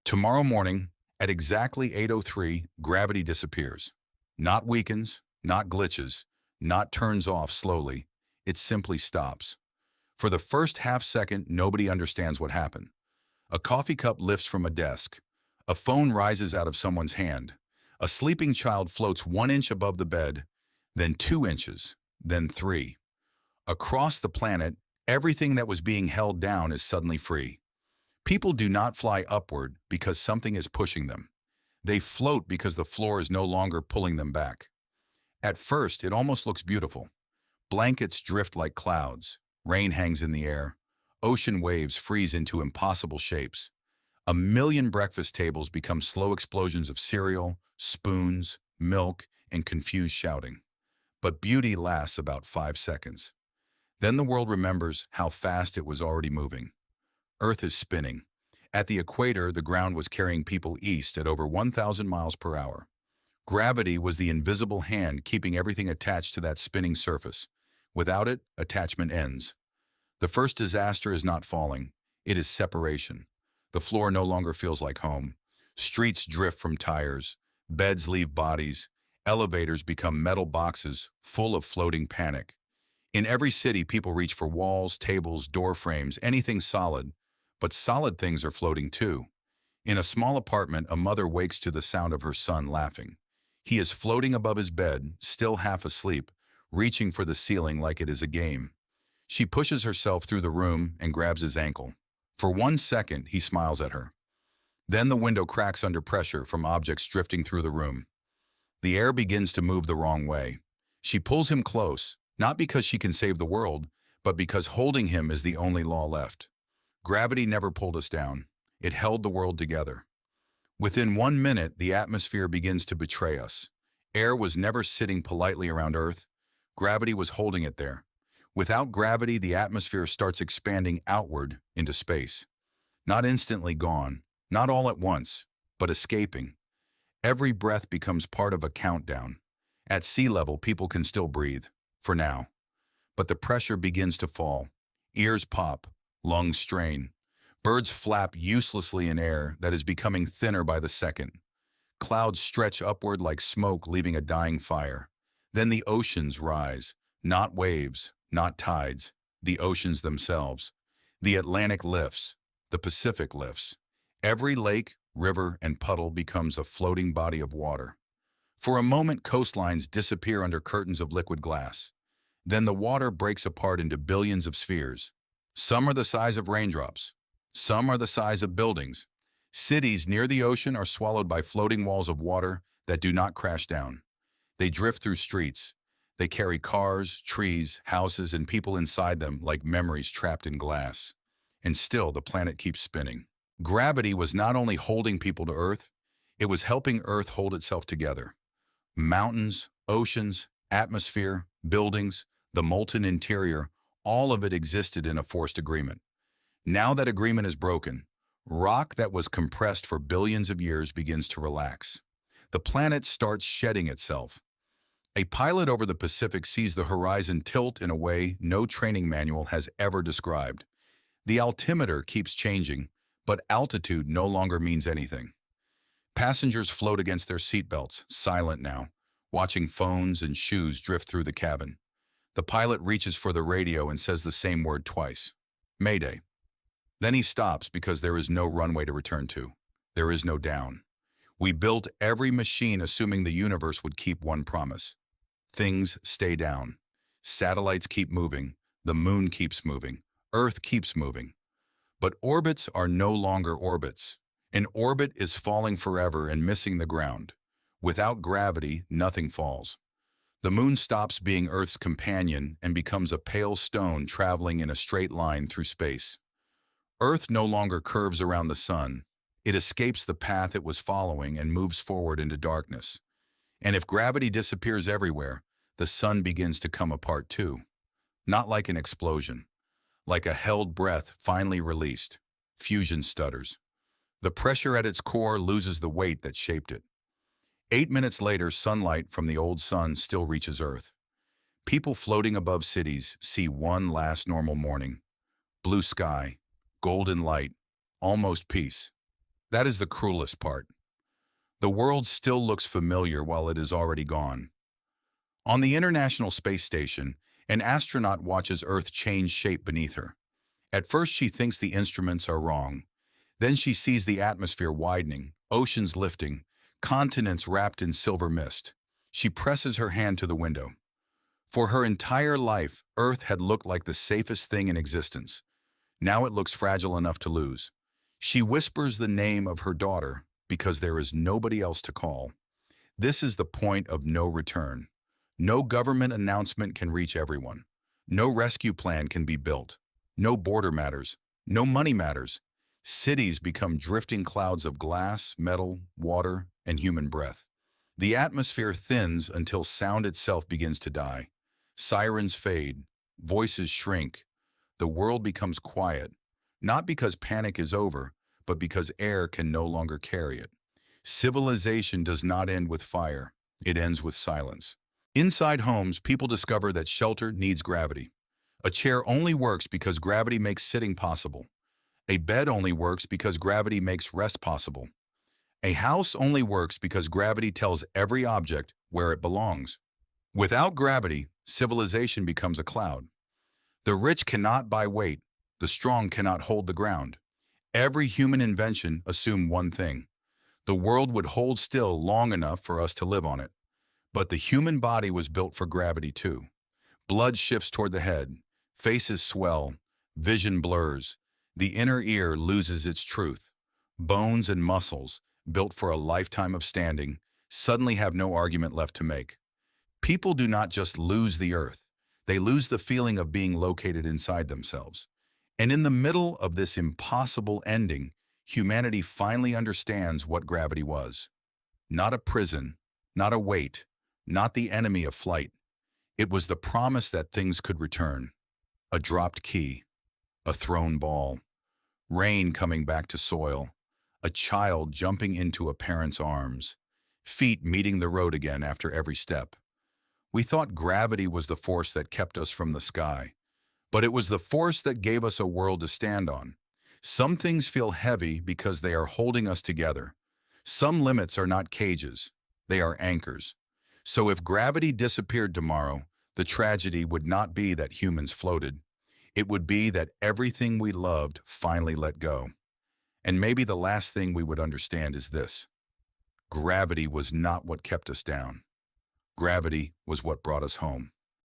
Tomorrow morning, at exactly 8:03, gravity disappears. Not weakens, not glitches, not turns off slowly. It simply stops. For the first half second, nobody understands what happened. A coffee cup lifts from a desk. A phone rises out of someone's hand. A sleeping child floats 1 inch above the bed, then 2 inches, then three. Across the planet, everything that was being held down is suddenly free. People do not fly upward because something is pushing them. They float because the floor is no longer pulling them back. At first, it almost looks beautiful. Blankets drift like clouds. Rain hangs in the air. Ocean waves freeze into impossible shapes. A million breakfast tables become slow explosions of cereal, spoons, milk, and confused shouting. But beauty lasts about 5 seconds. Then the world remembers how fast it was already moving. Earth is spinning. At the equator, the ground was carrying people east at over 1,000 miles per hour. Gravity was the invisible hand keeping everything attached to that spinning surface. Without it, attachment ends. The first disaster is not falling. It is separation. The floor no longer feels like home. Streets drift from tires. Beds leave bodies. Elevators become metal boxes full of floating panic. In every city, people reach for walls, tables, door frames, anything solid. But solid things are floating too. In a small apartment, a mother wakes to the sound of her son laughing. He is floating above his bed, still half asleep, reaching for the ceiling like it is a game. She pushes herself through the room and grabs his ankle. For 1 second, he smiles at her. Then the window cracks under pressure from objects drifting through the room. The air begins to move the wrong way. She pulls him close, not because she can save the world, but because holding him is the only law left. Gravity never pulled us down. It held the world together. Within 1 minute, the atmosphere begins to betray us. Air was never sitting politely around Earth. Gravity was holding it there. Without gravity, the atmosphere starts expanding outward into space. Not instantly gone, not all at once, but escaping. Every breath becomes part of a countdown. At sea level, people can still breathe, for now. But the pressure begins to fall. Ears pop. Lungs strain. Birds flap uselessly in air that is becoming thinner by the second. Clouds stretch upward like smoke leaving a dying fire. Then the oceans rise. Not waves, not tides. The oceans themselves. The Atlantic lifts. The Pacific lifts. Every lake, river, and puddle becomes a floating body of water. For a moment, coastlines disappear under curtains of liquid glass. Then the water breaks apart into billions of spheres. Some are the size of raindrops. Some are the size of buildings. Cities near the ocean are swallowed by floating walls of water that do not crash down. They drift through streets. They carry cars, trees, houses, and people inside them like memories trapped in glass. And still, the planet keeps spinning. Gravity was not only holding people to Earth, it was helping Earth hold itself together. Mountains, oceans, atmosphere, buildings, the molten interior, all of it existed in a forced agreement. Now that agreement is broken, rock that was compressed for billions of years begins to relax. The planet starts shedding itself. A pilot over the Pacific sees the horizon tilt in a way no training manual has ever described. The altimeter keeps changing, but altitude no longer means anything. Passengers float against their seatbelts, silent now, watching phones and shoes drift through the cabin. The pilot reaches for the radio and says the same word twice. Mayday. Then he stops because there is no runway to return to. There is no down. We built every machine assuming the universe would keep one promise. Things stay down. Satellites keep moving. The moon keeps moving. Earth keeps moving. But orbits are no longer orbits. An orbit is falling forever and missing the ground. Without gravity, nothing falls. The moon stops being Earth's companion and becomes a pale stone traveling in a straight line through space. Earth no longer curves around the sun. It escapes the path it was following and moves forward into darkness. And if gravity disappears everywhere, the sun begins to come apart too. Not like an explosion. Like a held breath finally released. Fusion stutters. The pressure at its core loses the weight that shaped it. 8 minutes later, sunlight from the old sun still reaches Earth. People floating above cities see one last normal morning. Blue sky, golden light, almost peace. That is the cruelest part. The world still looks familiar while it is already gone. On the International Space Station, an astronaut watches Earth change shape beneath her. At first she thinks the instruments are wrong. Then she sees the atmosphere widening, oceans lifting, continents wrapped in silver mist. She presses her hand to the window. For her entire life, Earth had looked like the safest thing in existence. Now it looks fragile enough to lose. She whispers the name of her daughter because there is nobody else to call. This is the point of no return. No government announcement can reach everyone. No rescue plan can be built. No border matters. No money matters. Cities become drifting clouds of glass, metal, water, and human breath. The atmosphere thins until sound itself begins to die. Sirens fade. Voices shrink. The world becomes quiet, not because panic is over, but because air can no longer carry it. Civilization does not end with fire. It ends with silence. Inside homes, people discover that shelter needs gravity. A chair only works because gravity makes sitting possible. A bed only works because gravity makes rest possible. A house only works because gravity tells every object where it belongs. Without gravity, civilization becomes a cloud. The rich cannot buy weight. The strong cannot hold the ground. Every human invention assumed one thing. The world would hold still long enough for us to live on it. But the human body was built for gravity too. Blood shifts toward the head. Faces swell. Vision blurs. The inner ear loses its truth. Bones and muscles, built for a lifetime of standing, suddenly have no argument left to make. People do not just lose the earth. They lose the feeling of being located inside themselves. And in the middle of this impossible ending, humanity finally understands what gravity was. Not a prison, not a weight, not the enemy of flight. It was the promise that things could return. A dropped key, a thrown ball, rain coming back to soil, a child jumping into a parent's arms, feet meeting the road again after every step. We thought gravity was the force that kept us from the sky, but it was the force that gave us a world to stand on. Some things feel heavy because they are holding us together. Some limits are not cages, they are anchors. So if gravity disappeared tomorrow, the tragedy would not be that humans floated. It would be that everything we loved finally let go. And maybe the last thing we would understand is this: gravity was not what kept us down. Gravity was what brought us home.